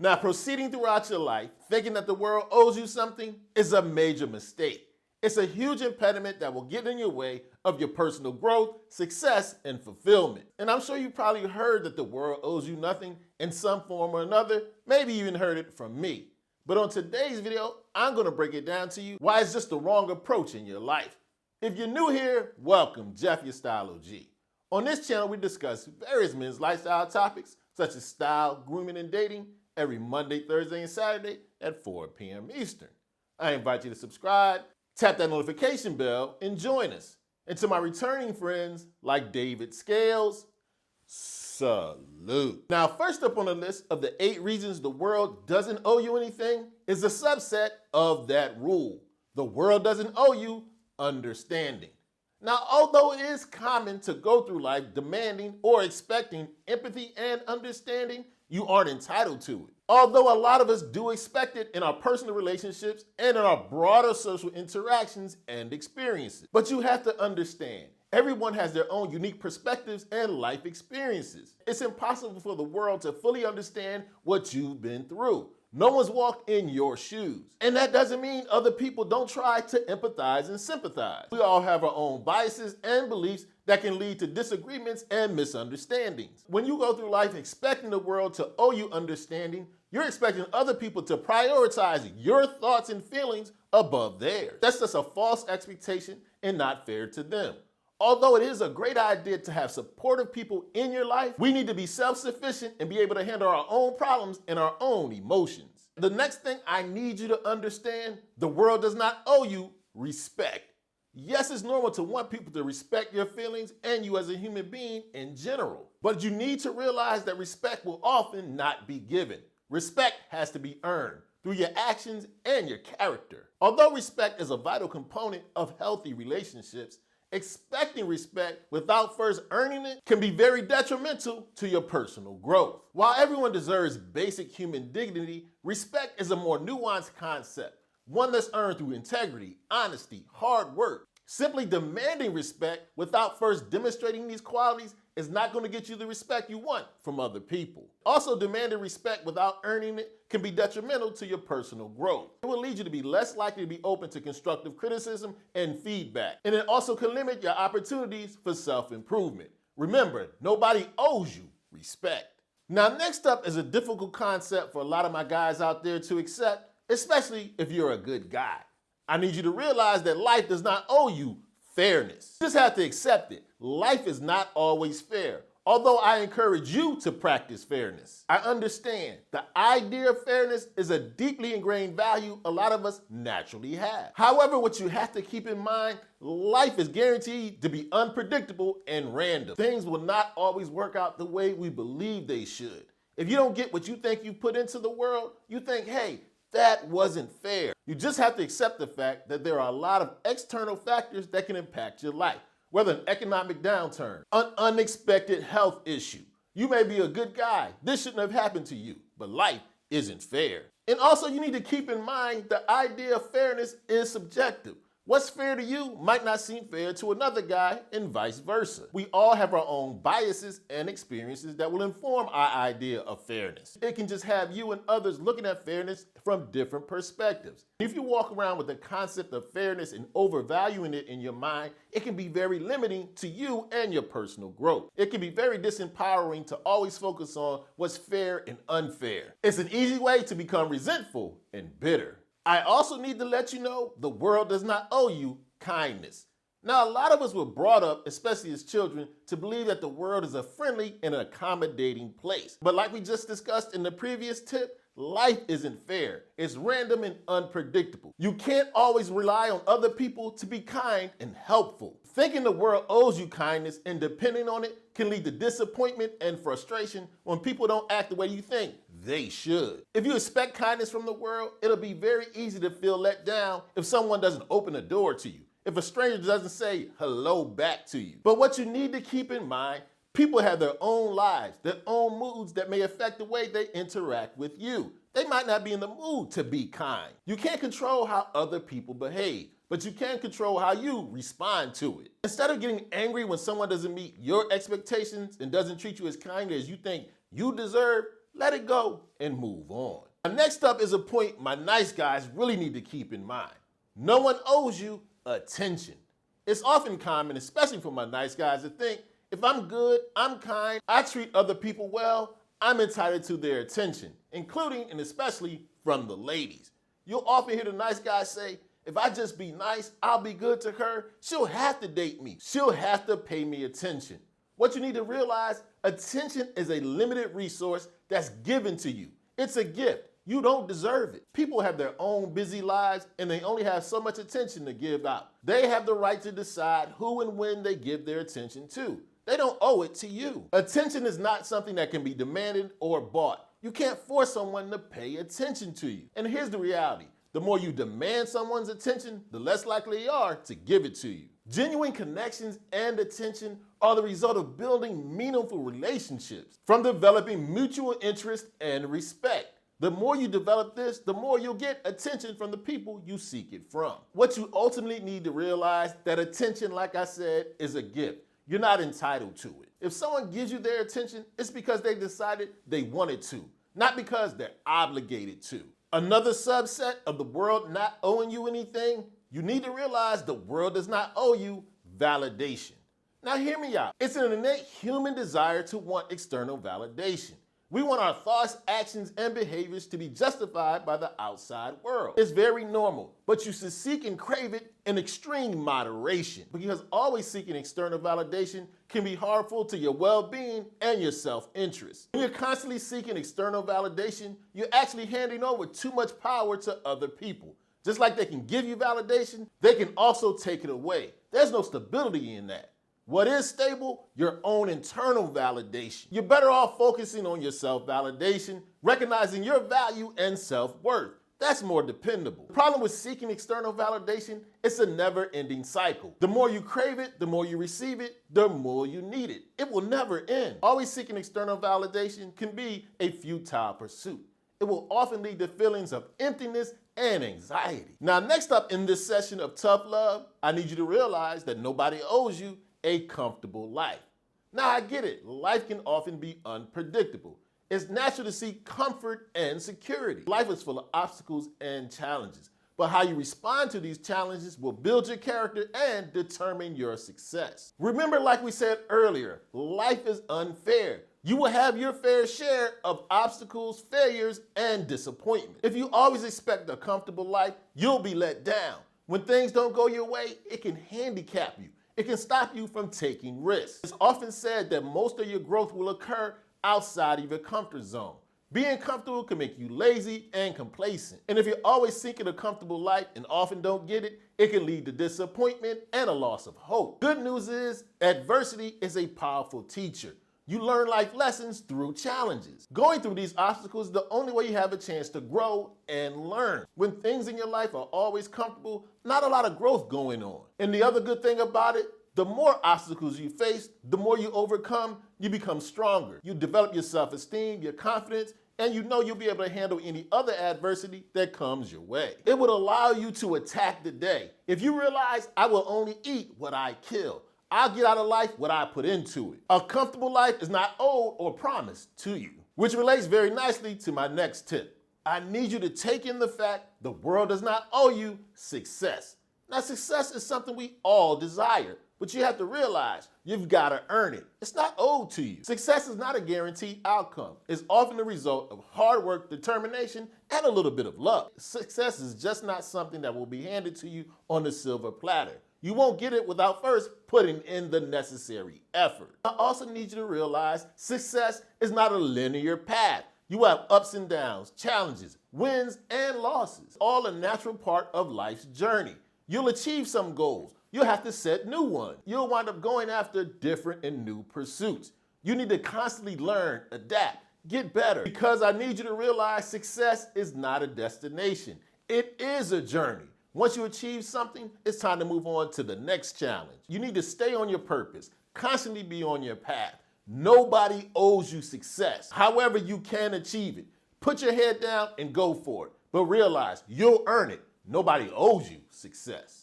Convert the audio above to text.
Now, proceeding throughout your life thinking that the world owes you something is a major mistake. It's a huge impediment that will get in your way of your personal growth, success, and fulfillment. And I'm sure you probably heard that the world owes you nothing in some form or another, maybe even heard it from me. But on today's video, I'm gonna break it down to you why it's just the wrong approach in your life. If you're new here, welcome, Jeff, your Style O.G. On this channel, we discuss various men's lifestyle topics such as style, grooming, and dating every Monday, Thursday, and Saturday at 4 p.m. Eastern. I invite you to subscribe, tap that notification bell, and join us. And to my returning friends like David Scales, salute. Now, first up on the list of the 8 reasons the world doesn't owe you anything is a subset of that rule. The world doesn't owe you understanding. Now, although it is common to go through life demanding or expecting empathy and understanding, you aren't entitled to it. Although a lot of us do expect it in our personal relationships and in our broader social interactions and experiences. But you have to understand, everyone has their own unique perspectives and life experiences. It's impossible for the world to fully understand what you've been through. No one's walked in your shoes. And that doesn't mean other people don't try to empathize and sympathize. We all have our own biases and beliefs that can lead to disagreements and misunderstandings. When you go through life expecting the world to owe you understanding, you're expecting other people to prioritize your thoughts and feelings above theirs. That's just a false expectation and not fair to them. Although it is a great idea to have supportive people in your life, we need to be self-sufficient and be able to handle our own problems and our own emotions. The next thing I need you to understand, the world does not owe you respect. Yes, it's normal to want people to respect your feelings and you as a human being in general. But you need to realize that respect will often not be given. Respect has to be earned through your actions and your character. Although respect is a vital component of healthy relationships, expecting respect without first earning it can be very detrimental to your personal growth. While everyone deserves basic human dignity, respect is a more nuanced concept, one that's earned through integrity, honesty, hard work. Simply demanding respect without first demonstrating these qualities is not going to get you the respect you want from other people. Also, demanding respect without earning it can be detrimental to your personal growth. It will lead you to be less likely to be open to constructive criticism and feedback. And it also can limit your opportunities for self-improvement. Remember, nobody owes you respect. Now, next up is a difficult concept for a lot of my guys out there to accept, especially if you're a good guy. I need you to realize that life does not owe you fairness. You just have to accept it. Life is not always fair, although I encourage you to practice fairness. I understand the idea of fairness is a deeply ingrained value a lot of us naturally have. However, what you have to keep in mind, life is guaranteed to be unpredictable and random. Things will not always work out the way we believe they should. If you don't get what you think you put into the world, you think, hey, that wasn't fair. You just have to accept the fact that there are a lot of external factors that can impact your life, whether an economic downturn, an unexpected health issue. You may be a good guy. This shouldn't have happened to you, but life isn't fair. And also, you need to keep in mind the idea of fairness is subjective. What's fair to you might not seem fair to another guy and vice versa. We all have our own biases and experiences that will inform our idea of fairness. It can just have you and others looking at fairness from different perspectives. If you walk around with the concept of fairness and overvaluing it in your mind, it can be very limiting to you and your personal growth. It can be very disempowering to always focus on what's fair and unfair. It's an easy way to become resentful and bitter. I also need to let you know the world does not owe you kindness. Now, a lot of us were brought up, especially as children, to believe that the world is a friendly and accommodating place. But like we just discussed in the previous tip, life isn't fair. It's random and unpredictable. You can't always rely on other people to be kind and helpful. Thinking the world owes you kindness and depending on it can lead to disappointment and frustration when people don't act the way you think they should. If you expect kindness from the world, it'll be very easy to feel let down if someone doesn't open a door to you, if a stranger doesn't say hello back to you. But what you need to keep in mind, people have their own lives, their own moods that may affect the way they interact with you. They might not be in the mood to be kind. You can't control how other people behave, but you can control how you respond to it. Instead of getting angry when someone doesn't meet your expectations and doesn't treat you as kindly as you think you deserve, let it go and move on. Now, next up is a point my nice guys really need to keep in mind. No one owes you attention. It's often common, especially for my nice guys, to think, if I'm good, I'm kind, I treat other people well, I'm entitled to their attention, including and especially from the ladies. You'll often hear the nice guys say, if I just be nice, I'll be good to her, she'll have to date me, she'll have to pay me attention. What you need to realize, attention is a limited resource that's given to you. It's a gift. You don't deserve it. People have their own busy lives and they only have so much attention to give out. They have the right to decide who and when they give their attention to. They don't owe it to you. Attention is not something that can be demanded or bought. You can't force someone to pay attention to you. And here's the reality. The more you demand someone's attention, the less likely they are to give it to you. Genuine connections and attention are the result of building meaningful relationships, from developing mutual interest and respect. The more you develop this, the more you'll get attention from the people you seek it from. What you ultimately need to realize, that attention, like I said, is a gift. You're not entitled to it. If someone gives you their attention, it's because they decided they wanted to, not because they're obligated to. Another subset of the world not owing you anything, you need to realize the world does not owe you validation. Now hear me out. It's an innate human desire to want external validation. We want our thoughts, actions, and behaviors to be justified by the outside world. It's very normal, but you should seek and crave it in extreme moderation, because always seeking external validation can be harmful to your well-being and your self-interest. When you're constantly seeking external validation, you're actually handing over too much power to other people. Just like they can give you validation, they can also take it away. There's no stability in that. What is stable? Your own internal validation. You're better off focusing on your self-validation, recognizing your value and self-worth. That's more dependable. The problem with seeking external validation, it's a never-ending cycle. The more you crave it, the more you receive it, the more you need it. It will never end. Always seeking external validation can be a futile pursuit. It will often lead to feelings of emptiness and anxiety. Now, next up in this session of Tough Love, I need you to realize that nobody owes you a comfortable life. Now, I get it. Life can often be unpredictable. It's natural to seek comfort and security. Life is full of obstacles and challenges, but how you respond to these challenges will build your character and determine your success. Remember, like we said earlier, life is unfair. You will have your fair share of obstacles, failures, and disappointment. If you always expect a comfortable life, you'll be let down. When things don't go your way, it can handicap you. It can stop you from taking risks. It's often said that most of your growth will occur outside of your comfort zone. Being comfortable can make you lazy and complacent. And if you're always seeking a comfortable life and often don't get it, it can lead to disappointment and a loss of hope. Good news is, adversity is a powerful teacher. You learn life lessons through challenges. Going through these obstacles is the only way you have a chance to grow and learn. When things in your life are always comfortable, not a lot of growth going on. And the other good thing about it, the more obstacles you face, the more you overcome, you become stronger. You develop your self-esteem, your confidence, and you know you'll be able to handle any other adversity that comes your way. It would allow you to attack the day. If you realize, I will only eat what I kill, I'll get out of life what I put into it. A comfortable life is not owed or promised to you, which relates very nicely to my next tip. I need you to take in the fact the world does not owe you success. Now, success is something we all desire, but you have to realize you've got to earn it. It's not owed to you. Success is not a guaranteed outcome. It's often the result of hard work, determination, and a little bit of luck. Success is just not something that will be handed to you on a silver platter. You won't get it without first putting in the necessary effort. I also need you to realize success is not a linear path. You have ups and downs, challenges, wins, and losses, all a natural part of life's journey. You'll achieve some goals. You'll have to set new ones. You'll wind up going after different and new pursuits. You need to constantly learn, adapt, get better, because I need you to realize success is not a destination. It is a journey. Once you achieve something, it's time to move on to the next challenge. You need to stay on your purpose, constantly be on your path. Nobody owes you success. However, you can achieve it. Put your head down and go for it. But realize you'll earn it. Nobody owes you success.